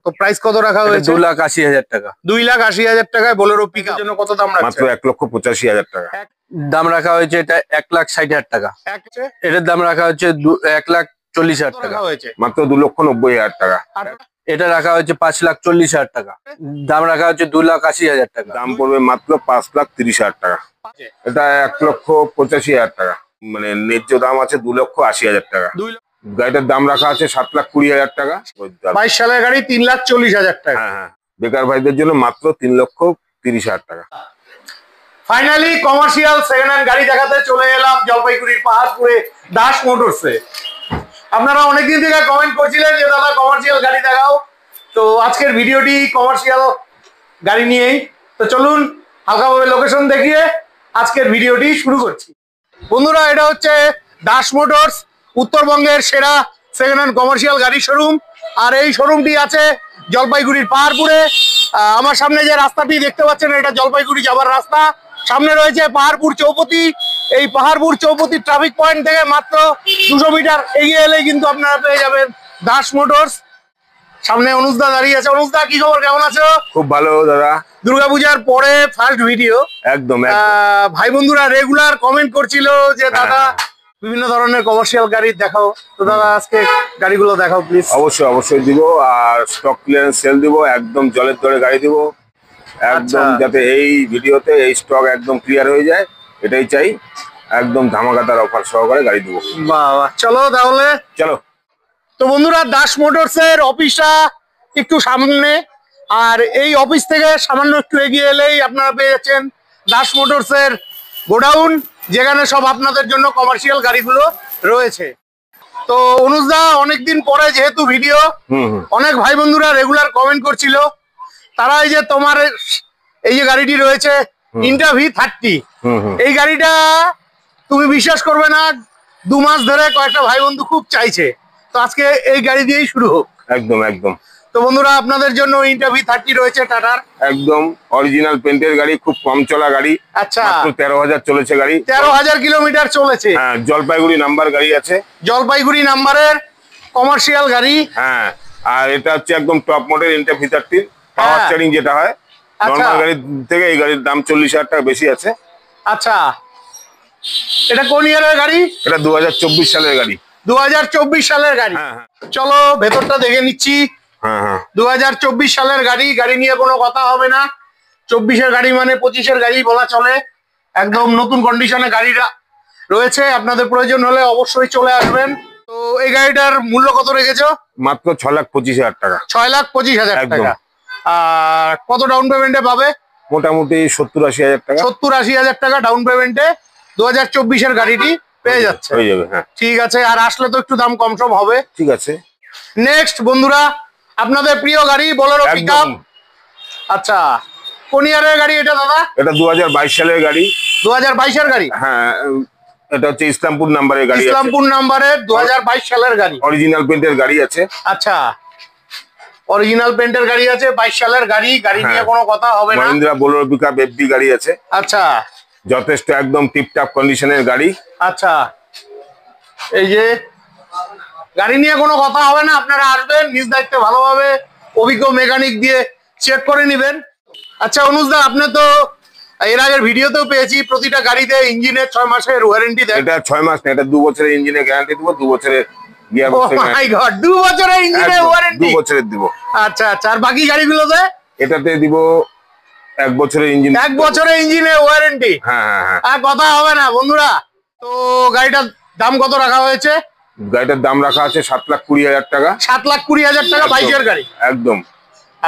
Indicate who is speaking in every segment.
Speaker 1: তো প্রাইস কত রাখা হয়েছে?
Speaker 2: 2,80,000 টাকা।
Speaker 1: 2,80,000 টাকায় বোলেরো পিকআপ জন্য কত দাম রাখছেন?
Speaker 3: মাত্র 1,85,000 টাকা
Speaker 2: দাম রাখা হয়েছে এটা 1,60,000 টাকা। এটার দাম রাখা হচ্ছে 1,40,000 টাকা
Speaker 1: হয়েছে
Speaker 3: মাত্র 2,90,000 টাকা।
Speaker 2: এটা রাখা হয়েছে 5,40,000 টাকা। দাম রাখা হচ্ছে 2,80,000 টাকা।
Speaker 3: দাম পড়বে মাত্র 5,30,000 টাকা। এটা 1,85,000 টাকা, মানে ন্যায্য দাম আছে 2,80,000 টাকা। গাড়িটার দাম রাখা আছে 7,20,000 টাকা।
Speaker 1: 22 সালের গাড়ি 3,40,000 টাকা।
Speaker 3: হ্যাঁ, বেকার ভাইদের জন্য মাত্র 3,30,000 টাকা।
Speaker 1: ফাইনালি কমার্শিয়াল সেকেন্ড হ্যান্ড গাড়ি দেখাতে চলে এলাম জলপাইগুড়ির পাহাড়পুরে দাস মোটরসে। আপনারা অনেকদিন থেকে কমেন্ট করছিলেন যে দাদা কমার্শিয়াল গাড়ি দেখাও, তো আজকের ভিডিওটি কমার্শিয়াল গাড়ি নিয়েই। তো চলুন হালকাভাবে লোকেশন দেখিয়ে আজকের ভিডিওটি শুরু করছি। বন্ধুরা, এটা হচ্ছে দাস মোটরস, উত্তরবঙ্গের সেরা সেকেন্ড হ্যান্ড কমার্শিয়াল গাড়ি শোরুম। আর এই শোরুমটি আছে জলপাইগুড়ির পাহাড়পুরে। আমার সামনে যে রাস্তাটি দেখতে পাচ্ছেন এটা জলপাইগুড়ি যাবার রাস্তা। সামনে রয়েছে পাহাড়পুর চৌপতি। এই পাহাড়পুর চৌপতি ট্রাফিক পয়েন্ট থেকে মাত্র 200 মিটার এগিয়ে এলেই কিন্তু আপনারা পেয়ে যাবেন দাস মোটরস। সামনে অনুজদা দাঁড়িয়ে আছে। অনুজদা, কি খবর, কেমন আছো?
Speaker 3: খুব ভালো দাদা।
Speaker 1: দুর্গাপূজার পরে ফার্স্ট ভিডিও।
Speaker 3: একদম
Speaker 1: ভাই বন্ধুরা রেগুলার কমেন্ট করছিল যে দাদা বিভিন্ন ধরনের কমার্শিয়াল গাড়ি দেখাও, তো দাদা আজকে গাড়িগুলো দেখাও প্লিজ।
Speaker 3: অবশ্যই দিব, আর স্টক ক্লিয়ারেন্স সেল দিব, একদম জলের দরে গাড়ি দিব, একদম যাতে এই ভিডিওতে এই স্টক একদম ক্লিয়ার হয়ে যায়, এটাই চাই। একদম ধামাকাদার অফার সহকারে গাড়ি দিব।
Speaker 1: বাহ, চলো তাহলে
Speaker 3: চলো।
Speaker 1: তো বন্ধুরা, দাস মোটরস এর অফিসটা একটু সামনে, আর এই অফিস থেকে সামান্য একটু এগিয়ে এলেই আপনারা পেয়ে যাচ্ছেন দাস মোটরস এর গোডাউন, যেখানে সব আপনাদের জন্য কমার্শিয়াল গাড়িগুলো রয়েছে। তো অনুজদা, অনেকদিন পরে যেহেতু ভিডিও, অনেক ভাই বন্ধুরা রেগুলার কমেন্ট করছিল, তারা এই যে তোমার এই যে গাড়িটি রয়েছে ইন্টা V30, এই গাড়িটা তুমি বিশ্বাস করবে না 2 মাস ধরে কয়েকটা ভাই বন্ধু খুব চাইছে। তো আজকে এই গাড়ি দিয়েই শুরু হোক।
Speaker 3: একদম।
Speaker 1: তো বন্ধুরা, আপনাদের জন্য ইন্টা V30 রয়েছে টাটার,
Speaker 3: একদম অরিজিনাল পেন্টের গাড়ি, খুব কম চলা গাড়ি।
Speaker 1: আচ্ছা,
Speaker 3: 13,000 চলেছে গাড়ি।
Speaker 1: 13,000 কিলোমিটার চলেছে।
Speaker 3: হ্যাঁ, জলপাইগুড়ি নাম্বার গাড়ি আছে।
Speaker 1: জলপাইগুড়ি নাম্বারের কমার্শিয়াল গাড়ি।
Speaker 3: হ্যাঁ, আর এটা হচ্ছে একদম টপ মডেল ইন্টা V30 পাওয়ার স্টিয়ারিং যেটা হয়। নরমাল গাড়ির থেকে এই গাড়ির দাম 40,000 টাকা বেশি আছে।
Speaker 1: আচ্ছা, এটা কোন ইয়ারের গাড়ি?
Speaker 3: এটা 2024 সালের গাড়ি।
Speaker 1: 2024 সালের গাড়ি। চলো ভেতরটা দেখে নিচ্ছি। 2024 সালের গাড়ি, গাড়ি নিয়ে কোনো কথা হবে না। 24-এর গাড়ি মানে 25-এর গাড়ি বলা চলে। একদম নতুন কন্ডিশনে গাড়িটা রয়েছে। আপনাদের প্রয়োজন হলে অবশ্যই চলে আসবেন। তো এই গাড়িটার মূল্য কত রেখেছো?
Speaker 3: মাত্র 6,25,000 টাকা।
Speaker 1: 6,25,000 টাকা। আর কত ডাউন পেমেন্টে পাবে?
Speaker 3: মোটামুটি 70-80,000 টাকা।
Speaker 1: 70-80,000 টাকা ডাউন পেমেন্টে 2024-এর গাড়িটি পেয়ে যাচ্ছে।
Speaker 3: হয়ে যাবে। হ্যাঁ,
Speaker 1: ঠিক আছে। আর আসলে তো একটু দাম কম সম হবে।
Speaker 3: ঠিক আছে।
Speaker 1: নেক্সট বন্ধুরা, আপনাদের প্রিয় গাড়ি বোলেরো পিকআপ। আচ্ছা, কোন ইয়ারের গাড়ি এটা দাদা?
Speaker 3: এটা 2022 সালের গাড়ি।
Speaker 1: 2022-এর গাড়ি।
Speaker 3: হ্যাঁ, এটা হচ্ছে ইসলামপুর নাম্বারের গাড়ি।
Speaker 1: ইসলামপুর নাম্বারের 2022 সালের গাড়ি।
Speaker 3: অরিজিনাল পেন্টের গাড়ি আছে।
Speaker 1: আচ্ছা, অরিজিনাল পেন্টের গাড়ি আছে, 22 সালের গাড়ি। গাড়ি নিয়ে কোনো কথা হবে না।
Speaker 3: মহিন্দ্রা বোলেরো পিকআপ FD গাড়ি আছে।
Speaker 1: আচ্ছা,
Speaker 3: যথেষ্ট একদম টিপটপ কন্ডিশনের গাড়ি।
Speaker 1: আচ্ছা, এই যে গাড়ি নিয়ে কোনো কথা হবে না। আপনারা আসবেন, নিজ দায়িত্বে ভালোভাবে অভিজ্ঞ মেকানিক দিয়ে চেক করে নেবেন। আচ্ছা অনুজদা, আপনি তো এর আগের ভিডিওতেও পেয়েছি প্রতিটা গাড়িতে ইঞ্জিনের 6 মাসের ওয়ারেন্টি দেন।
Speaker 3: এটা 6 মাস না, এটা 2 বছরের ইঞ্জিনের গ্যারান্টি দেব। 2 বছরের গিয়ার বক্সের গ্যারান্টি।
Speaker 1: মাই গড, 2 বছরের ইঞ্জিনের ওয়ারেন্টি।
Speaker 3: 2 বছরের দেব।
Speaker 1: আচ্ছা আচ্ছা, আর বাকি গাড়িগুলোতে?
Speaker 3: এটাতে দিব 1 বছরের ইঞ্জিন।
Speaker 1: 1 বছরের ইঞ্জিনের ওয়ারেন্টি।
Speaker 3: হ্যাঁ।
Speaker 1: আর কথা হবে না বন্ধুরা। তো গাড়িটার দাম কত রাখা হয়েছে?
Speaker 3: গাড়িটার দাম রাখা আছে 7,20,000 টাকা।
Speaker 1: 7,20,000 টাকা 22-এর গাড়ি।
Speaker 3: একদম।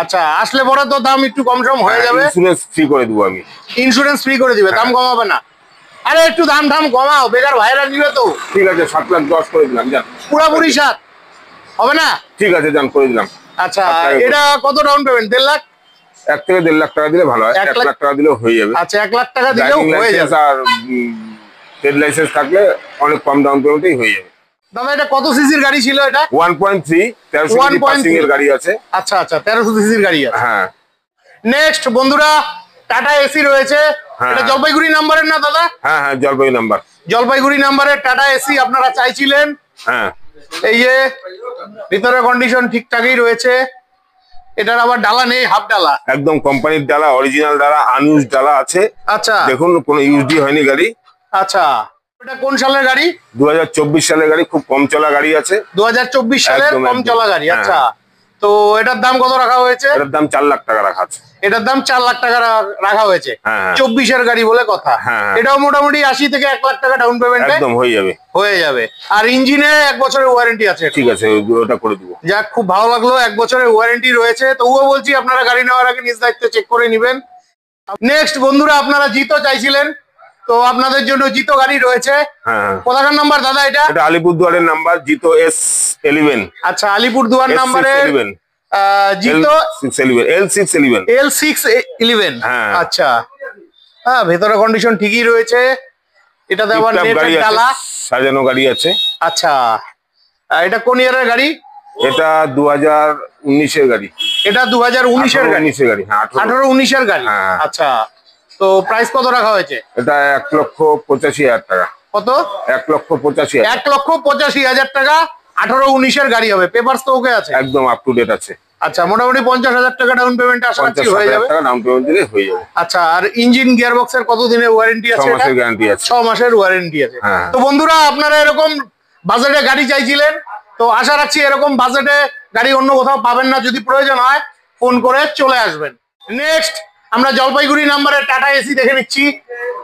Speaker 1: আচ্ছা, আসলে পরে তো দাম একটু কম সম হয়ে যাবে।
Speaker 3: ইন্স্যুরেন্স ফ্রি করে দেবো আমি।
Speaker 1: ইন্স্যুরেন্স ফ্রি করে দিবে, দাম কমাবে না? আরে একটু দাম কমাও, বেকার ভাইরা নিবে তো।
Speaker 3: ঠিক আছে, 7,10,000 করে দিলাম, যান।
Speaker 1: পুরোপুরি 7 হবে না?
Speaker 3: ঠিক আছে, যান, করে দিলাম।
Speaker 1: আচ্ছা, এটা কত ডাউন পেমেন্ট? 1.5 লাখ?
Speaker 3: 1 থেকে 1.5 লাখ টাকা দিলে ভালো হয়। 1 লাখ টাকা দিলেও হয়ে যাবে।
Speaker 1: আচ্ছা, 1 লাখ টাকা দিলেও হয়ে যাবে।
Speaker 3: আর ট্রেড লাইসেন্স থাকলে অনেক কম ডাউন পেমেন্টেই হয়ে যাবে।
Speaker 1: দাদা, এটা কত সিসির গাড়ি ছিল? এটা
Speaker 3: 1.3 1300 পাসিং এর গাড়ি আছে।
Speaker 1: আচ্ছা আচ্ছা, 1300 সিসির গাড়ি আছে।
Speaker 3: হ্যাঁ।
Speaker 1: নেক্সট বন্ধুরা, টাটা এসি রয়েছে। এটা জলপাইগুড়ি নাম্বারের না দাদা?
Speaker 3: হ্যাঁ, জলপাইগুড়ি নাম্বার।
Speaker 1: জলপাইগুড়ি নাম্বারের টাটা এসি আপনারা চাইছিলেন।
Speaker 3: হ্যাঁ,
Speaker 1: এই যে ভিতরে কন্ডিশন ঠিকঠাকই রয়েছে। এটার আবার ডালা নেই, হাফ ডালা?
Speaker 3: একদম কোম্পানির ডালা, অরিজিনাল ডালা, আনইউজ ডালা আছে।
Speaker 1: আচ্ছা
Speaker 3: দেখুন কোনো ইউজডি হয়নি গাড়ি।
Speaker 1: আচ্ছা, এটা কোন সালের গাড়ি?
Speaker 3: 2024 সালের গাড়ি, খুব কম চলা গাড়ি আছে।
Speaker 1: 2024 সালের
Speaker 3: একদম,
Speaker 1: কম
Speaker 3: একদম।
Speaker 1: চলা গাড়ি।
Speaker 3: হ্যাঁ।
Speaker 1: আচ্ছা, তো এটার দাম কত রাখা হয়েছে?
Speaker 3: এটার দাম 4 লাখ টাকা রাখা আছে।
Speaker 1: এটার দাম 4 লাখ টাকা রাখা হয়েছে।
Speaker 3: হ্যাঁ।
Speaker 1: 24 গাড়ি বলে কথা।
Speaker 3: হ্যাঁ।
Speaker 1: এটাও মোটামুটি 80 থেকে 1 লাখ টাকা ডাউন পেমেন্টে
Speaker 3: একদম হয়ে যাবে।
Speaker 1: হয়ে যাবে। আর ইঞ্জিনে 1 বছরের ওয়ারেন্টি আছে।
Speaker 3: ঠিক আছে, ওটা করে দিব।
Speaker 1: যাক, খুব ভালো লাগলো, 1 বছরের ওয়ারেন্টি রয়েছে। তবুও বলছি আপনারা গাড়ি নেওয়ার আগে নিজ দায়িত্বে চেক করে নেবেন। নেক্সট বন্ধুরা, আপনারা জিতো চাইছিলেন, তো আপনাদের জন্য জিতো গাড়ি রয়েছে।
Speaker 3: হ্যাঁ।
Speaker 1: কোথাকার নাম্বার দাদা এটা?
Speaker 3: এটা আলিপুরদুয়ারের নাম্বার, জিতো S11।
Speaker 1: আচ্ছা, আলিপুরদুয়ার নাম্বারে জিতো
Speaker 3: L611।
Speaker 1: L611।
Speaker 3: হ্যাঁ।
Speaker 1: আচ্ছা, হ্যাঁ, ভেতরে কন্ডিশন ঠিকই রয়েছে। এটাতে আবার নেটের ডালা,
Speaker 3: সাজানো গাড়ি আছে।
Speaker 1: আচ্ছা, এটা কোন ইয়ারের গাড়ি?
Speaker 3: এটা 2019 এর গাড়ি।
Speaker 1: এটা 2019 এর গাড়ি।
Speaker 3: 19 এর গাড়ি, হ্যাঁ
Speaker 1: 18-19 এর গাড়ি।
Speaker 3: হ্যাঁ।
Speaker 1: আচ্ছা, তো প্রাইস কত রাখা হয়েছে?
Speaker 3: এটা 1,85,000 টাকা।
Speaker 1: কত?
Speaker 3: 1,85,000।
Speaker 1: 1,85,000 টাকা। 18-19 এর গাড়ি হবে। পেপারস তো ওকে আছে?
Speaker 3: একদম আপ টু ডেট আছে।
Speaker 1: আচ্ছা, মোটামুটি 50,000 টাকা ডাউন পেমেন্ট আশা করছি হয়ে যাবে।
Speaker 3: 50,000 টাকা ডাউন পেমেন্ট দিলে হয়ে যাবে।
Speaker 1: আচ্ছা, আর ইঞ্জিন গিয়ারবক্সের কত দিনের ওয়ারেন্টি
Speaker 3: 6
Speaker 1: আছে?
Speaker 3: মাসের গ্যারান্টি আছে।
Speaker 1: 6 মাসের ওয়ারেন্টি আছে।
Speaker 3: হ্যাঁ।
Speaker 1: তো বন্ধুরা, আপনারা এরকম বাজেটে গাড়ি চাইছিলেন, তো আশা রাখছি এরকম বাজেটে গাড়ি অন্য কোথাও পাবেন না। যদি প্রয়োজন হয় ফোন করে চলে আসবেন। নেক্সট আমরা জলপাইগুড়ি নাম্বারের টাটা এসি দেখে নিচ্ছি।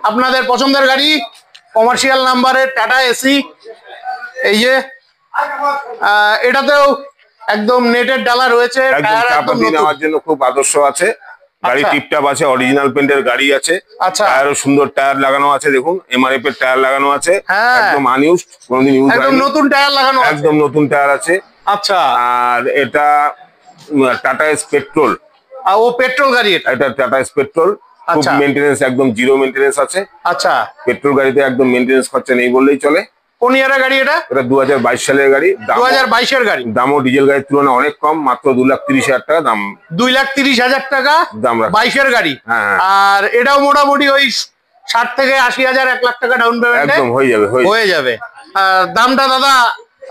Speaker 1: আপনাদের পছন্দের গাড়ি, কমার্শিয়াল নাম্বারের টাটা এসি। এই যে এটাতেও একদম নেটের ডালা রয়েছে,
Speaker 3: একদম
Speaker 1: টায়ার একদম
Speaker 3: চাপাতি
Speaker 1: নতুন।
Speaker 3: নেওয়ার জন্য খুব আদর্শ আছে। গাড়ি
Speaker 1: আচ্ছা।
Speaker 3: টিপটাপ আছে, অরিজিনাল পেন্টের গাড়ি আছে।
Speaker 1: আচ্ছা।
Speaker 3: টায়ারও সুন্দর টায়ার লাগানো আছে, দেখুন এমআরএফ এর টায়ার লাগানো আছে।
Speaker 1: হ্যাঁ।
Speaker 3: একদম আনইউজড, কোনোদিন ইউজ
Speaker 1: একদম
Speaker 3: হয়নি।
Speaker 1: নতুন টায়ার লাগানো আছে।
Speaker 3: একদম নতুন টায়ার আছে।
Speaker 1: আচ্ছা,
Speaker 3: আর এটা টাটা এস পেট্রোল।
Speaker 1: ও পেট্রোল গাড়ি এটা?
Speaker 3: এটা টাটা এস পেট্রোল। খুব
Speaker 1: আচ্ছা।
Speaker 3: মেইনটেনেন্স, একদম জিরো মেইনটেনেন্স আছে।
Speaker 1: আচ্ছা,
Speaker 3: পেট্রোল গাড়িতে একদম মেইনটেনেন্স খরচা নেই বললেই চলে।
Speaker 1: কোন ইয়ারের গাড়ি এটা?
Speaker 3: এটা 2022 সালের গাড়ি।
Speaker 1: 2022 এর গাড়ি।
Speaker 3: দামও ডিজেল গাড়ির তুলনায় অনেক কম, মাত্র 2,30,000 টাকা দাম।
Speaker 1: 2,30,000 টাকা
Speaker 3: দাম রাখা।
Speaker 1: 22 এর গাড়ি।
Speaker 3: হ্যাঁ।
Speaker 1: আর এটাও মোটামুটি ওই 60 থেকে 80,000, 1 লাখ টাকা ডাউন পেমেন্টে
Speaker 3: একদম হয়ে যাবে,
Speaker 1: হয়ে যাবে। আর দামটা দাদা,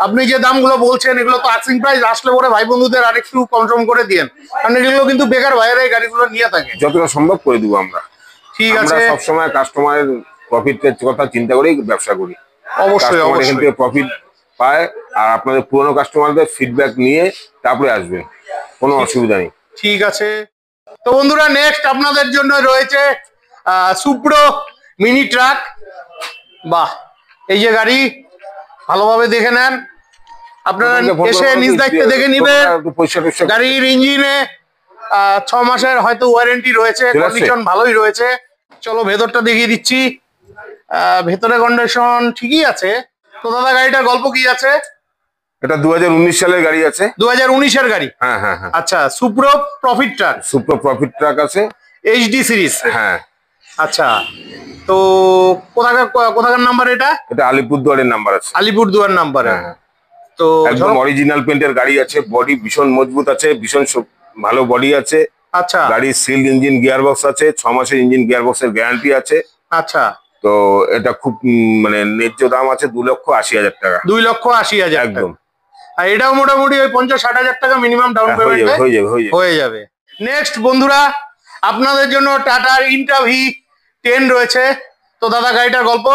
Speaker 1: আপনি যে দামগুলো বলছেন এগুলো তো আস্কিং প্রাইস, আসলে পরে ভাই বন্ধুদের আরেকটু কম করে দিয়েন, কারণ এগুলো কিন্তু বেকার ভাইয়েরা এই গাড়িগুলো নিয়ে থাকে।
Speaker 3: যতটা সম্ভব করে দিব আমরা।
Speaker 1: ঠিক
Speaker 3: আমরা
Speaker 1: আছে,
Speaker 3: সবসময় কাস্টমারের প্রফিটের কথা চিন্তা করেই ব্যবসা করি।
Speaker 1: অবশ্যই
Speaker 3: কাস্টমার এখান
Speaker 1: অবশ্যই।
Speaker 3: থেকে প্রফিট পায়, আর আপনাদের পুরনো কাস্টমারদের ফিডব্যাক নিয়ে তারপরে আসবেন, কোনো অসুবিধা নেই।
Speaker 1: ঠিক আছে, তো বন্ধুরা নেক্সট আপনাদের জন্য রয়েছে সুপ্রো মিনি ট্রাক। বাহ, এই যে গাড়ি, ভালোভাবে দেখে নেন, আপনারা এসে নিজ দায়িত্বে দেখে নিবেন। গাড়ির ইঞ্জিনে 6 মাসের হয়তো ওয়ারেন্টি রয়েছে, কন্ডিশন ভালোই রয়েছে। চলো ভেতরটা দেখিয়ে দিচ্ছি। ভেতরে কন্ডিশন ঠিকই আছে। তো দাদা, গাড়িটার গল্প কি আছে?
Speaker 3: এটা 2019 সালের গাড়ি আছে।
Speaker 1: 2019 এর গাড়ি।
Speaker 3: হ্যাঁ হ্যাঁ হ্যাঁ।
Speaker 1: আচ্ছা, সুপ্রো প্রফিট ট্রাক,
Speaker 3: সুপ্রো প্রফিট ট্রাক আছে,
Speaker 1: এইচডি সিরিজ।
Speaker 3: হ্যাঁ।
Speaker 1: আচ্ছা, তো কোথাকার নাম্বার এটা?
Speaker 3: এটা আলিপুরদুয়ারের নাম্বার আছে।
Speaker 1: আলিপুরদুয়ার নাম্বার।
Speaker 3: হ্যাঁ।
Speaker 1: তো
Speaker 3: একদম অরিজিনাল পেন্টের গাড়ি আছে, বডি ভীষণ মজবুত আছে, ভীষণ ভালো বডি আছে।
Speaker 1: আচ্ছা,
Speaker 3: গাড়ির সিল ইঞ্জিন গিয়ারবক্স আছে, 6 মাসের ইঞ্জিন গিয়ারবক্সের গ্যারান্টি আছে।
Speaker 1: আচ্ছা,
Speaker 3: তো এটা খুব মানে ন্যায্য দাম আছে, 2,80,000 টাকা।
Speaker 1: 2,80,000
Speaker 3: একদম।
Speaker 1: আর এটাও মোটামুটি ওই 50-60,000 টাকা মিনিমাম ডাউন পেমেন্ট হয়ে যাবে। নেক্সট বন্ধুরা, আপনাদের জন্য টাটার ইন্টাভি 10 রয়েছে। তো দাদা, গাড়িটার গল্প?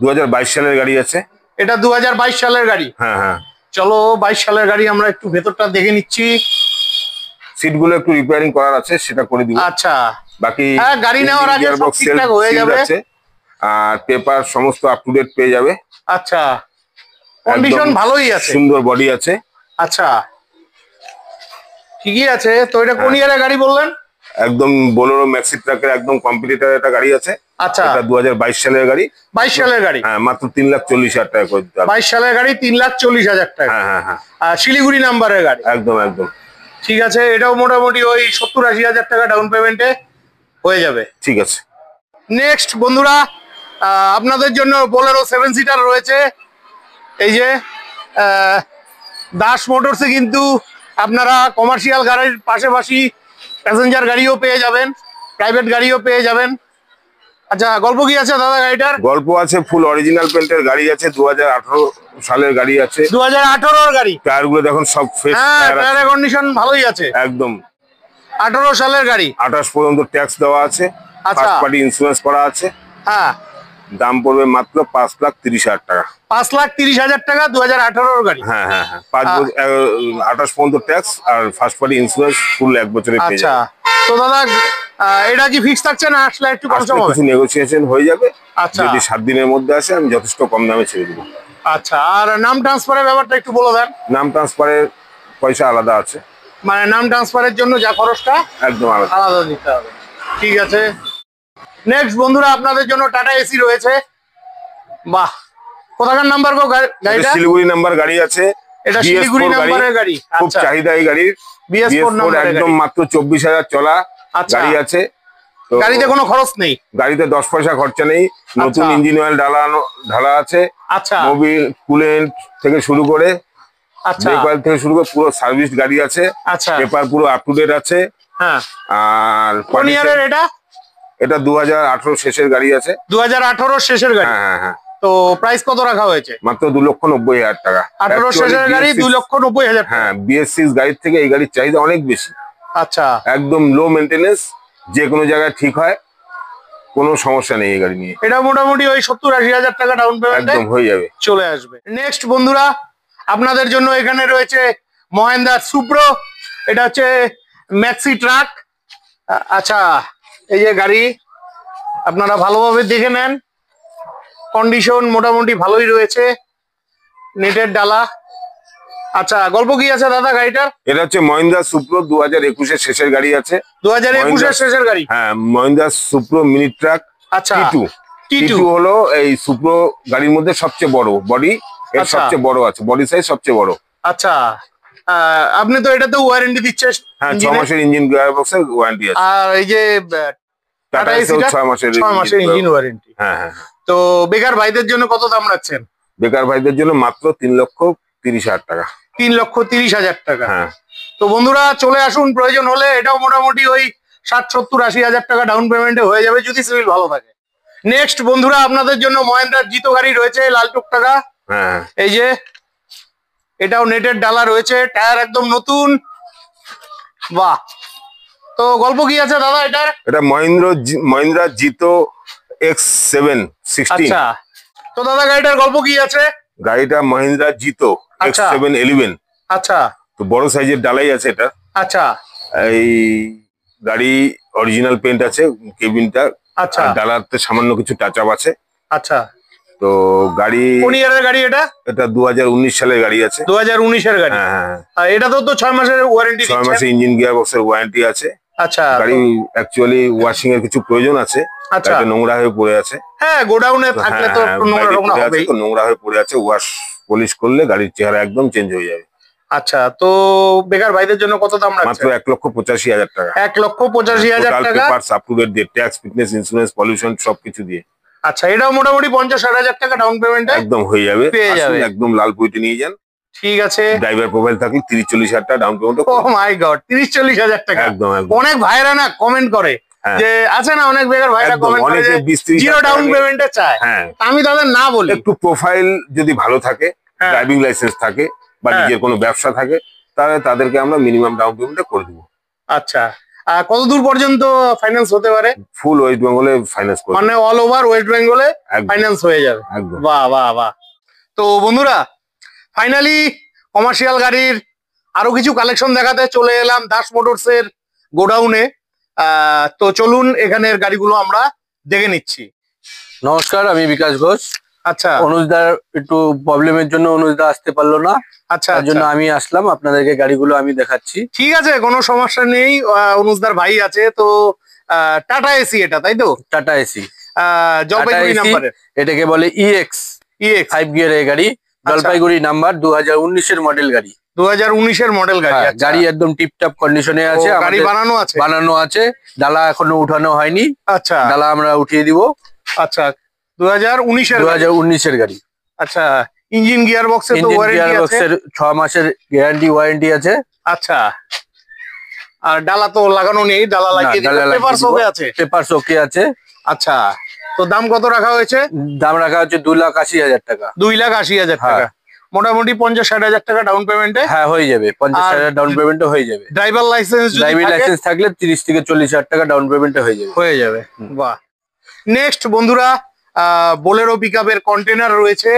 Speaker 3: 2022 সালের গাড়ি আছে।
Speaker 1: এটা 2022 সালের গাড়ি।
Speaker 3: হ্যাঁ হ্যাঁ।
Speaker 1: চলো 22 সালের গাড়ি, আমরা একটু ভেতরটা দেখে নিচ্ছি।
Speaker 3: সিটগুলো একটু রিপেয়ারিং করার আছে, সেটা করে দিব।
Speaker 1: আচ্ছা,
Speaker 3: বাকি
Speaker 1: হ্যাঁ, গাড়ি নেওয়ার আগে সব ঠিকঠাক হয়ে যাবে।
Speaker 3: আর পেপার সমস্ত আপ টু ডেট পেয়ে যাবে।
Speaker 1: আচ্ছা, কন্ডিশন ভালোই আছে,
Speaker 3: সুন্দর বডি আছে।
Speaker 1: আচ্ছা, ঠিকই আছে। তো এটা কোন ইয়ারের গাড়ি বললেন?
Speaker 3: একদম বোলেরো ম্যাক্সি ট্রাকের একদম কম্পিটিটর একটা গাড়ি আছে।
Speaker 1: আচ্ছা,
Speaker 3: এটা 2022 সালের গাড়ি।
Speaker 1: 22 সালের গাড়ি।
Speaker 3: হ্যাঁ, মাত্র 3,40,000 টাকা করে দিতে হবে।
Speaker 1: 22 সালের গাড়ি, 3,40,000 টাকা।
Speaker 3: হ্যাঁ হ্যাঁ হ্যাঁ।
Speaker 1: আর শিলিগুড়ি নাম্বারের গাড়ি।
Speaker 3: একদম একদম।
Speaker 1: ঠিক আছে, এটাও মোটামুটি ওই 70-80,000 টাকা ডাউন পেমেন্টে হয়ে যাবে।
Speaker 3: ঠিক আছে।
Speaker 1: নেক্সট বন্ধুরা, আপনাদের জন্য বোলেরো 7 সিটার রয়েছে। এই যে দাস মোটরসে কিন্তু আপনারা কমার্শিয়াল গাড়ির পাশাপাশি প্যাসেঞ্জার গাড়িও পেয়ে যাবেন, প্রাইভেট গাড়িও পেয়ে যাবেন। আচ্ছা, গল্প কি আছে দাদা গাড়িটার?
Speaker 3: গল্প আছে, ফুল অরিজিনাল পেন্টের গাড়ি আছে, 2018 সালের গাড়ি আছে।
Speaker 1: 2018 গাড়ি।
Speaker 3: টায়ার গুলো দেখুন সব ফ্রেশ,
Speaker 1: টায়ারের কন্ডিশন ভালোই আছে
Speaker 3: একদম।
Speaker 1: 18 সালের গাড়ি।
Speaker 3: 28 পর্যন্ত ট্যাক্স দেওয়া আছে, ফার্স্ট পার্টি ইন্স্যুরেন্স করা আছে।
Speaker 1: হ্যাঁ,
Speaker 3: দাম পড়বে মাত্র 5,30,000 টাকা।
Speaker 1: 5,30,000 টাকা 2018 গাড়ি।
Speaker 3: হ্যাঁ হ্যাঁ হ্যাঁ, 28 পর্যন্ত ট্যাক্স আর ফার্স্ট পার্টি ইন্স্যুরেন্স ফুল 1 বছরে পেয়ে
Speaker 1: আচ্ছা,
Speaker 3: যাবে।
Speaker 1: তো দাদা এটা কি ফিক্স থাকছে না আসলে একটু কম সম হবে?
Speaker 3: কিছু নেগোসিয়েশন হয়ে যাবে।
Speaker 1: আচ্ছা,
Speaker 3: যদি 7 দিনের মধ্যে আসে আমি যথেষ্ট কম দামে ছেড়ে দেবো।
Speaker 1: আচ্ছা, আর নাম ট্রান্সফারের ব্যাপারটা একটু বলে দেন।
Speaker 3: নাম ট্রান্সফারের পয়সা আলাদা আছে,
Speaker 1: মানে নাম ট্রান্সফারের জন্য যা খরচটা
Speaker 3: একদম আলাদা।
Speaker 1: আলাদা দিতে হবে। ঠিক আছে। নেক্সট বন্ধুরা আপনাদের জন্য টাটা এসি রয়েছে। বাহ, কোথাকার নাম্বার গো গাড়িটা?
Speaker 3: শিলিগুড়ি নাম্বার গাড়ি আছে।
Speaker 1: এটা শিলিগুড়ি নাম্বারের গাড়ি।
Speaker 3: খুব
Speaker 1: আচ্ছা,
Speaker 3: চাহিদা এই গাড়ির।
Speaker 1: BS4 নাম্বারের
Speaker 3: একদম মাত্র 24,000 চলা গাড়ি আছে। তো
Speaker 1: গাড়িতে কোনো খরচ নেই?
Speaker 3: গাড়িতে 10 পয়সা খরচা নেই। নতুন ইঞ্জিন অয়েল ঢালা আছে।
Speaker 1: আচ্ছা,
Speaker 3: মোবিল কুলেন্ট থেকে শুরু করে,
Speaker 1: আচ্ছা,
Speaker 3: ব্রেক অয়েল থেকে শুরু করে পুরো সার্ভিস গাড়ি আছে।
Speaker 1: আচ্ছা,
Speaker 3: পেপার পুরো আপ টু ডেট আছে।
Speaker 1: হ্যাঁ।
Speaker 3: আর
Speaker 1: কোন ইয়ারের এটা?
Speaker 3: এটা 2018 শেষের গাড়ি আছে।
Speaker 1: 2018 শেষের গাড়ি।
Speaker 3: হ্যাঁ হ্যাঁ হ্যাঁ।
Speaker 1: তো প্রাইস কত রাখা হয়েছে?
Speaker 3: মাত্র 2,90,000 টাকা।
Speaker 1: 18 শেষের গাড়ি 2,90,000।
Speaker 3: হ্যাঁ, BS6 গাড়ির থেকে এই গাড়ির চাহিদা অনেক বেশি।
Speaker 1: আচ্ছা,
Speaker 3: একদম লো মেনটেনেন্স, যে কোনো জায়গায় ঠিক হয়, কোনো সমস্যা নেই এই গাড়ি নিয়ে।
Speaker 1: এটা মোটামুটি ওই 70-80,000 টাকা ডাউন পেমেন্টে
Speaker 3: একদম হয়ে যাবে,
Speaker 1: চলে আসবে। নেক্সট বন্ধুরা আপনাদের জন্য এখানে রয়েছে মহেন্দ্রা সুপ্রো। এটা হচ্ছে ম্যাক্সি ট্রাক। আচ্ছা, এই যে গাড়ি আপনারা ভালোভাবে দেখে নেন, কন্ডিশন মোটামুটি ভালোই রয়েছে, নেটের ডালা। আচ্ছা, গল্প কি আছে দাদা গাড়িটার?
Speaker 3: এটা হচ্ছে মহিন্দ্রা সুপ্রো 2021 এর শেষের গাড়ি আছে।
Speaker 1: 2021 এর শেষের গাড়ি।
Speaker 3: হ্যাঁ, মহিন্দ্রা সুপ্রো মিনি ট্রাক।
Speaker 1: আচ্ছা,
Speaker 3: T2 হলো এই সুপ্রো গাড়ির মধ্যে সবচেয়ে বড় বডি, এর সবচেয়ে বড় আছে, বডি সাইজ সবচেয়ে বড়।
Speaker 1: আচ্ছা, আপনি তো এটাতে ওয়ারেন্টি দিচ্ছেন?
Speaker 3: হ্যাঁ, 6 মাসের ইঞ্জিন গিয়ার বক্সের ওয়ারেন্টি আছে।
Speaker 1: আর এই যে
Speaker 3: টাটা এসি 6 মাসের
Speaker 1: ইঞ্জিন ওয়ারেন্টি।
Speaker 3: হ্যাঁ হ্যাঁ।
Speaker 1: তো বেকার ভাইদের জন্য কত দাম রাখছেন?
Speaker 3: বেকার ভাইদের জন্য মাত্র 3,30,000 টাকা।
Speaker 1: 3,30,000 টাকা।
Speaker 3: হ্যাঁ।
Speaker 1: তো বন্ধুরা চলে আসুন, প্রয়োজন হলে এটাও মোটামুটি ওই 60-70-80,000 টাকা ডাউন পেমেন্টে হয়ে যাবে যদি সিভিল ভালো থাকে। নেক্সট বন্ধুরা আপনাদের জন্য মহেন্দ্রার জিতো গাড়ি রয়েছে, লাল টুকটাকা।
Speaker 3: হ্যাঁ,
Speaker 1: এই যে এটাও নেটের ডালা রয়েছে, টায়ার একদম নতুন। বাহ, তো গল্প কি আছে দাদা এটার?
Speaker 3: এটা মহিন্দ্রা জিতো X7-16।
Speaker 1: আচ্ছা, তো দাদা গাড়িটার গল্প কি আছে?
Speaker 3: গাড়িটা মহিন্দ্রা জিতো X7-11।
Speaker 1: আচ্ছা,
Speaker 3: তো বড় সাইজের ডালাই আছে এটা।
Speaker 1: আচ্ছা,
Speaker 3: এই গাড়ি অরিজিনাল পেন্ট আছে কেবিনটা।
Speaker 1: আচ্ছা,
Speaker 3: ডালাতে সামান্য কিছু টাচ আপ আছে।
Speaker 1: আচ্ছা,
Speaker 3: তো গাড়ি
Speaker 1: কোন ইয়ারের গাড়ি এটা?
Speaker 3: এটা 2019 সালের গাড়ি আছে।
Speaker 1: 2019 এর গাড়ি।
Speaker 3: হ্যাঁ,
Speaker 1: আর এটা তো 6 মাসের ওয়ারেন্টি
Speaker 3: 6 মাসের ইঞ্জিন গিয়ার বক্সের ওয়ারেন্টি আছে।
Speaker 1: আচ্ছা,
Speaker 3: গাড়ি অ্যাকচুয়ালি ওয়াশিং এর কিছু প্রয়োজন আছে।
Speaker 1: আচ্ছা,
Speaker 3: এটা নোংরা হয়ে পড়ে আছে।
Speaker 1: হ্যাঁ, গোডাউনে থাকলে তো নোংরা হবেই।
Speaker 3: তো নোংরা হয়ে পড়ে আছে, ওয়াশ পলিশ করলে গাড়ির চেহারা একদম চেঞ্জ হয়ে যাবে।
Speaker 1: আচ্ছা, তো বেকার ভাইদের জন্য কত দাম রাখছেন?
Speaker 3: মাত্র 1,85,000 টাকা।
Speaker 1: 1,85,000 টাকা।
Speaker 3: পেপারস আপ টু ডেট দিয়ে, ট্যাক্স, ফিটনেস, ইন্স্যুরেন্স, পলিউশন সবকিছু দিয়ে।
Speaker 1: আচ্ছা, এটাও মোটামুটি 50-60,000 টাকা ডাউন পেমেন্টে
Speaker 3: একদম হয়ে যাবে,
Speaker 1: পেয়ে যাবে।
Speaker 3: একদম লাল বইতে নিয়ে যান।
Speaker 1: ঠিক আছে।
Speaker 3: ড্রাইভার প্রোফাইল থাকলে 30-40,000 টাকা ডাউন পেমেন্ট।
Speaker 1: ও মাই গড, 30-40,000 টাকা।
Speaker 3: একদম।
Speaker 1: অনেক ভাইরা না কমেন্ট করে যে আছে না, অনেক বেকার ভাইরা কমেন্ট করে যে
Speaker 3: 20-30,000
Speaker 1: জিরো ডাউন পেমেন্টে চায়।
Speaker 3: হ্যাঁ,
Speaker 1: আমি তাদের না বলি,
Speaker 3: একটু প্রোফাইল যদি ভালো থাকে, ড্রাইভিং লাইসেন্স থাকে বা নিজের কোনো ব্যবসা থাকে, তাহলে তাদেরকে আমরা মিনিমাম ডাউন পেমেন্টে করে দেবো।
Speaker 1: আচ্ছা, কত দূর পর্যন্ত ফাইন্যান্স হতে পারে?
Speaker 3: ফুল ওয়েস্ট বেঙ্গলে ফাইন্যান্স করে,
Speaker 1: মানে অল ওভার ওয়েস্ট বেঙ্গলে ফাইন্যান্স হয়ে যাবে।
Speaker 3: একদম।
Speaker 1: বাহ বাহ বাহ। তো বন্ধুরা ফাইনালি কমার্শিয়াল গাড়ির আরো কিছু কালেকশন দেখাতে চলে এলাম দাস মোটরস এর গোডাউনে। তো চলুন এখানের গাড়িগুলো আমরা দেখে নিচ্ছি।
Speaker 2: নমস্কার, আমি বিকাশ ঘোষ।
Speaker 1: আচ্ছা,
Speaker 2: অনুজদার একটু প্রবলেমের জন্য অনুজদা আসতে পারলো না,
Speaker 1: আচ্ছা,
Speaker 2: তার জন্য আমি আসলাম, আপনাদেরকে গাড়িগুলো আমি দেখাচ্ছি।
Speaker 1: ঠিক আছে, কোনো সমস্যা নেই। অনুজদার ভাই আছে তো। টাটা এসি এটা, তাই তো?
Speaker 2: টাটা এসি
Speaker 1: জলপাইগুড়ি নাম্বারের,
Speaker 2: এটাকে বলে EX 5 গিয়ারের গাড়ি। জলপাইগুড়ি নাম্বার, 2019 এর মডেল গাড়ি।
Speaker 1: 2019 এর মডেল গাড়ি।
Speaker 2: গাড়ি একদম টিপটপ কন্ডিশনে আছে।
Speaker 1: গাড়ি বানানো আছে,
Speaker 2: ডালা এখনো উঠানো হয়নি।
Speaker 1: আচ্ছা,
Speaker 2: ডালা আমরা উঠিয়ে দিব।
Speaker 1: আচ্ছা, 2019
Speaker 2: এর গাড়ি।
Speaker 1: আচ্ছা, ইঞ্জিন গিয়ার বক্সের তো ওয়ারেন্টি আছে,
Speaker 2: 6 মাসের গ্যারান্টি ওয়ারেন্টি আছে।
Speaker 1: আচ্ছা, আর ডালা তো লাগানো নেই, ডালা লাগিয়ে দিবেন। পেপারস ওকে আছে?
Speaker 2: পেপারস ওকে আছে।
Speaker 1: আচ্ছা, তো দাম কত রাখা হয়েছে?
Speaker 2: দাম রাখা হচ্ছে 2,80,000 টাকা।
Speaker 1: 2,80,000 টাকা। মোটামুটি 50-60,000 টাকা ডাউন পেমেন্টে
Speaker 2: হ্যাঁ হয়ে যাবে, 50,000 ডাউন পেমেন্টে হয়ে যাবে।
Speaker 1: ড্রাইভার লাইসেন্স
Speaker 2: থাকলে 30 থেকে 40,000 টাকা ডাউন পেমেন্টে হয়ে যাবে।
Speaker 1: বাহ। নেক্সট বন্ধুরা, বোলেরো পিকআপের কন্টেনার রয়েছে।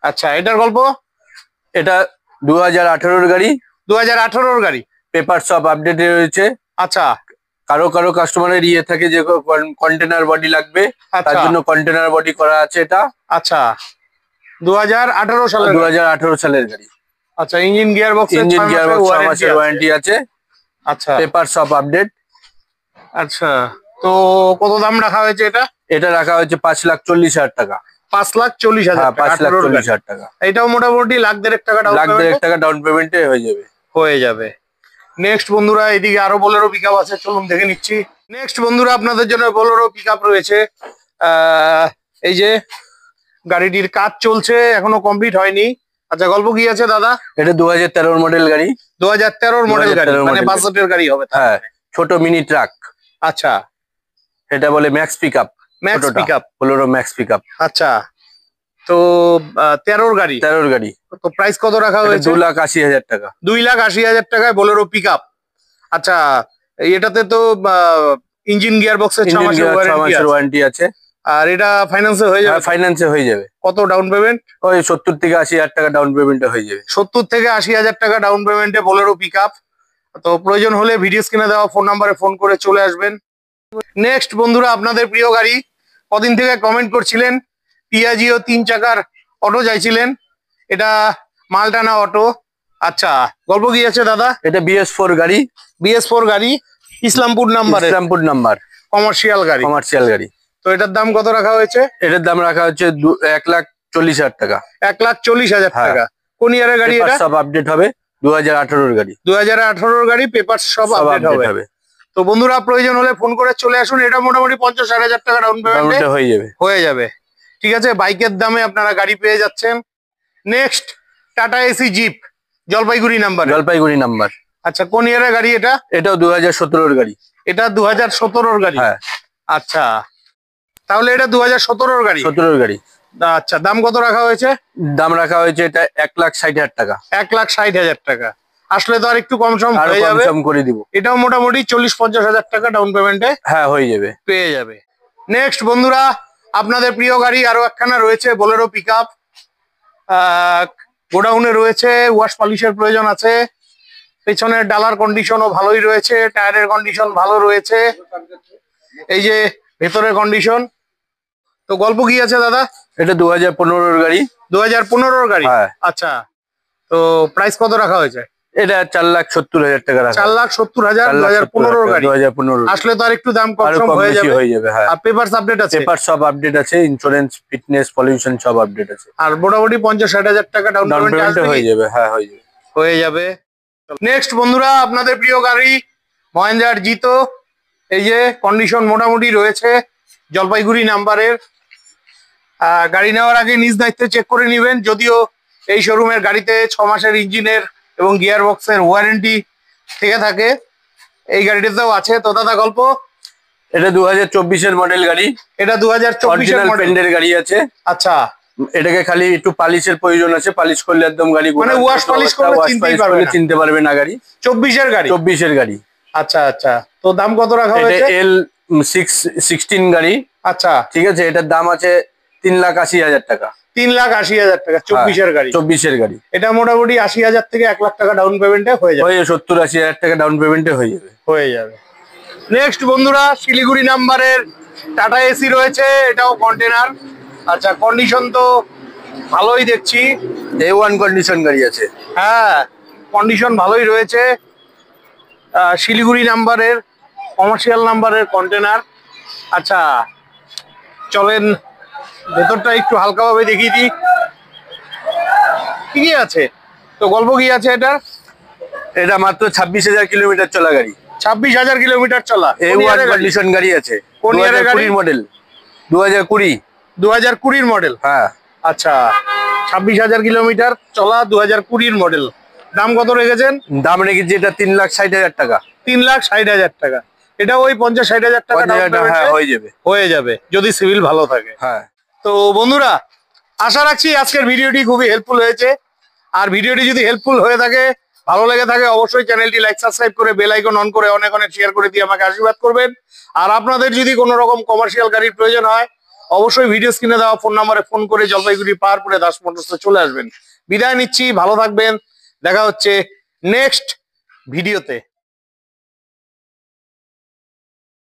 Speaker 1: আচ্ছা, এটার গল্প?
Speaker 2: এটা 2018 গাড়ি।
Speaker 1: 2018 গাড়ি।
Speaker 2: পেপার সব আপডেট রয়েছে।
Speaker 1: আচ্ছা,
Speaker 2: কারো কাস্টমারের থাকে যে কন্টেনার বডি লাগবে, তার জন্য কন্টেনার বডি করা আছে এটা।
Speaker 1: আচ্ছা, 2018
Speaker 2: সালের গাড়ি।
Speaker 1: আচ্ছা, ইঞ্জিন গিয়ার বক্স
Speaker 2: 6 মাসের ওয়ারেন্টি আছে।
Speaker 1: আচ্ছা,
Speaker 2: পেপার সব আপডেট।
Speaker 1: আচ্ছা, তো কত দাম রাখা হয়েছে এটা?
Speaker 2: এটা রাখা হয়েছে 5,40,000 টাকা।
Speaker 1: 5,40,000 টাকা।
Speaker 2: 5,40,000 টাকা।
Speaker 1: এটাও মোটামুটি 1,50,000 টাকা
Speaker 2: ডাউন পেমেন্টে হয়ে যাবে।
Speaker 1: নেক্সট বন্ধুরা, এদিকে আরো বোলেরো পিকআপ আছে, চলুন দেখে নিচ্ছি। নেক্সট বন্ধুরা, আপনাদের জন্য বোলেরো পিকআপ রয়েছে। এই যে গাড়িটির কাজ চলছে, এখনো কমপ্লিট হয়নি। আচ্ছা, গল্প কি আছে দাদা?
Speaker 2: এটা 2013 মডেল গাড়ি।
Speaker 1: 2013 মডেল গাড়ি, মানে বাজেটের গাড়ি হবে।
Speaker 2: হ্যাঁ, ছোট মিনি ট্রাক।
Speaker 1: আচ্ছা,
Speaker 2: এটা বলে max pickup. Bolero max pickup.
Speaker 1: আচ্ছা, তো 13 গাড়ি। তো প্রাইস কত রাখা হয়েছে?
Speaker 2: 2,80,000 টাকা।
Speaker 1: 2,80,000 টাকায় বোলেরো পিকআপ। আচ্ছা, এটাতে তো ইঞ্জিন গিয়ার বক্সের 6 মাসের
Speaker 2: ওয়ারেন্টি আছে।
Speaker 1: আর এটা ফাইন্যান্সে হয়ে যাবে?
Speaker 2: ফাইন্যান্সে হয়ে যাবে।
Speaker 1: কত ডাউন পেমেন্ট?
Speaker 2: ওই 70 থেকে 80,000 টাকা ডাউন পেমেন্টে হয়ে যাবে।
Speaker 1: 70 থেকে 80,000 টাকা ডাউন পেমেন্টে বোলেরো পিকআপ। তো প্রয়োজন হলে ভিডিও স্ক্রিনে দেওয়া ফোন নাম্বারে ফোন করে চলে আসবেন। নেক্সট বন্ধুরা, আপনাদের প্রিয় গাড়ি, কদিন থেকে কমেন্ট করছিলেন পিয়াজিও 3 চাকার অটো চাইছিলেন। এটা মালটানা অটো। আচ্ছা, গল্প কি আছে দাদা?
Speaker 2: এটা BS4 গাড়ি।
Speaker 1: BS4 গাড়ি, ইসলামপুর নাম্বার, কমার্শিয়াল গাড়ি। তো এটার দাম কত রাখা হয়েছে?
Speaker 2: এটার দাম রাখা হচ্ছে 1,40,000 টাকা।
Speaker 1: 1,40,000 টাকা। কোন ইয়ারের গাড়ি এটা?
Speaker 2: সব আপডেট হবে। 2018 গাড়ি।
Speaker 1: 2018 গাড়ি, পেপার সব আপডেট হবে। তো বন্ধুরা, প্রয়োজন হলে ফোন করে চলে আসুন। এটা মোটামুটি 50-60,000 টাকা ডাউন পেমেন্টে হয়ে যাবে। ঠিক আছে, বাইকের দামে আপনারা গাড়ি পেয়ে যাচ্ছেন। Next, Tata AC jeep, Jalpaiguri number. আচ্ছা, কোন ইয়ারের গাড়ি এটা?
Speaker 2: এটাও 2017 গাড়ি।
Speaker 1: এটা 2017 গাড়ি।
Speaker 2: হ্যাঁ।
Speaker 1: আচ্ছা, তাহলে এটা 2017 গাড়ি। আচ্ছা, দাম কত রাখা হয়েছে?
Speaker 2: দাম রাখা হয়েছে এটা 1,60,000 টাকা।
Speaker 1: 1,60,000 টাকা। আসলে তো আর একটু কম সম হয়ে যাবে,
Speaker 2: করে দিব।
Speaker 1: এটাও মোটামুটি 40-50,000 টাকা ডাউন পেমেন্টে
Speaker 2: হয়ে যাবে,
Speaker 1: পেয়ে যাবে। নেক্সট বন্ধুরা, আপনাদের প্রিয় গাড়ি আরো একখানা রয়েছে, বোলেরো পিকআপ। গোডাউনে রয়েছে, ওয়াশ পলিশের প্রয়োজন আছে। পেছনের ডালার কন্ডিশনও ভালোই রয়েছে, টায়ারের কন্ডিশন ভালো রয়েছে, এই যে ভেতরের কন্ডিশন। তো গল্প কি আছে দাদা?
Speaker 2: এটা 2015 গাড়ি।
Speaker 1: 2015 গাড়ি। আচ্ছা, তো প্রাইস কত রাখা হয়েছে?
Speaker 2: এটা 4,70,000 টাকা।
Speaker 1: 4,70,000। 2015 গাড়ি।
Speaker 2: 2015
Speaker 1: আসলে তো আর একটু দাম কম হয়ে যাবে। আর পেপারস আপডেট আছে?
Speaker 2: পেপার সব আপডেট আছে, ইন্স্যুরেন্স, ফিটনেস, পলিউশন সব আপডেট আছে।
Speaker 1: আর মোটামুটি 50-60,000 টাকা ডাউন পেমেন্ট
Speaker 2: হয়ে যাবে।
Speaker 1: হয়ে যাবে। নেক্সট বন্ধুরা, আপনাদের প্রিয় গাড়ি মহেন্দ্রার জিতো। এই যে কন্ডিশন মোটামুটি রয়েছে, জলপাইগুড়ি নাম্বারের। গাড়ি নেওয়ার আগে নিজ দায়িত্বে চেক করে নেবেন। যদিও এই শোরুমের গাড়িতে 6 মাসের ইঞ্জিনের এবং গিয়ার বক্সের ওয়ারেন্টি থেকে থাকে, এই গাড়িটাতেও আছে। তো দাদা গল্প?
Speaker 2: এটা 2024 মডেল গাড়ি।
Speaker 1: এটা 2024
Speaker 2: মডেলের গাড়ি আছে।
Speaker 1: আচ্ছা,
Speaker 2: এটাকে খালি একটু পালিশের প্রয়োজন আছে, পালিশ করলে একদম গাড়ি
Speaker 1: মানে ওয়াশ পালিশ করলে
Speaker 2: চিনতে পারবে না গাড়ি।
Speaker 1: 24 গাড়ি। আচ্ছা আচ্ছা, তো দাম কত রাখা হয়েছে?
Speaker 2: L16 গাড়ি।
Speaker 1: আচ্ছা,
Speaker 2: ঠিক আছে, এটার দাম আছে 3,80,000 টাকা।
Speaker 1: 3,80,000 টাকা। 24 গাড়ি।
Speaker 2: 24 গাড়ি।
Speaker 1: এটা মোটামুটি 80,000 থেকে 1,00,000 টাকা ডাউন পেমেন্টে হয়ে যাবে।
Speaker 2: 70-80,000 টাকা ডাউন পেমেন্টে হয়ে যাবে।
Speaker 1: নেক্সট বন্ধুরা, শিলিগুড়ি নাম্বারের টাটা এসি রয়েছে, এটাও কন্টেনার। আচ্ছা, কন্ডিশন তো ভালোই দেখছি,
Speaker 2: A1 কন্ডিশন গাড়ি আছে।
Speaker 1: হ্যাঁ, কন্ডিশন ভালোই রয়েছে। শিলিগুড়ি নাম্বারের, কমার্শিয়াল নাম্বারের কন্টেনার। আচ্ছা, চলেন ভেতরটা একটু হালকাভাবে দেখিয়ে দিই। কি আছে? তো গল্প কি আছে এটা?
Speaker 2: এটা মাত্র 26,000 কিলোমিটার চলা গাড়ি।
Speaker 1: 26,000 কিলোমিটার চলা।
Speaker 2: A1 কন্ডিশন গাড়ি আছে।
Speaker 1: কোন ইয়ারের গাড়ি?
Speaker 2: মডেল 2020।
Speaker 1: 2020 মডেল।
Speaker 2: হ্যাঁ।
Speaker 1: আচ্ছা, 26,000 কিলোমিটার চলা, 2020 মডেল। দাম কত রেখেছেন?
Speaker 2: দাম রেখেছি এটা 3,60,000 টাকা।
Speaker 1: 3,60,000 টাকা। এটা ওই 50-60 হাজার টাকা
Speaker 2: 50,000 টাকা, হ্যাঁ,
Speaker 1: হয়ে যাবে যদি সিভিল ভালো থাকে।
Speaker 2: হ্যাঁ।
Speaker 1: তো বন্ধুরা, আশা রাখছি আজকের ভিডিওটি খুবই হেল্পফুল হয়েছে। আর ভিডিওটি যদি হেল্পফুল হয়ে থাকে, ভালো লেগে থাকে, অবশ্যই চ্যানেলটি লাইক সাবস্ক্রাইব করে বেল আইকন অন করে অনেক অনেক শেয়ার করে দিয়ে আমাকে আশীর্বাদ করবেন। আর আপনাদের যদি কোনো রকম কমার্শিয়াল গাড়ির প্রয়োজন হয়, অবশ্যই ভিডিও স্ক্রিনে দেওয়া ফোন নাম্বারে ফোন করে জলপাইগুড়ি পাহাড়পুরে দাস মোটরসে চলে আসবেন। বিদায় নিচ্ছি, ভালো থাকবেন, দেখা হচ্ছে নেক্সট ভিডিওতে।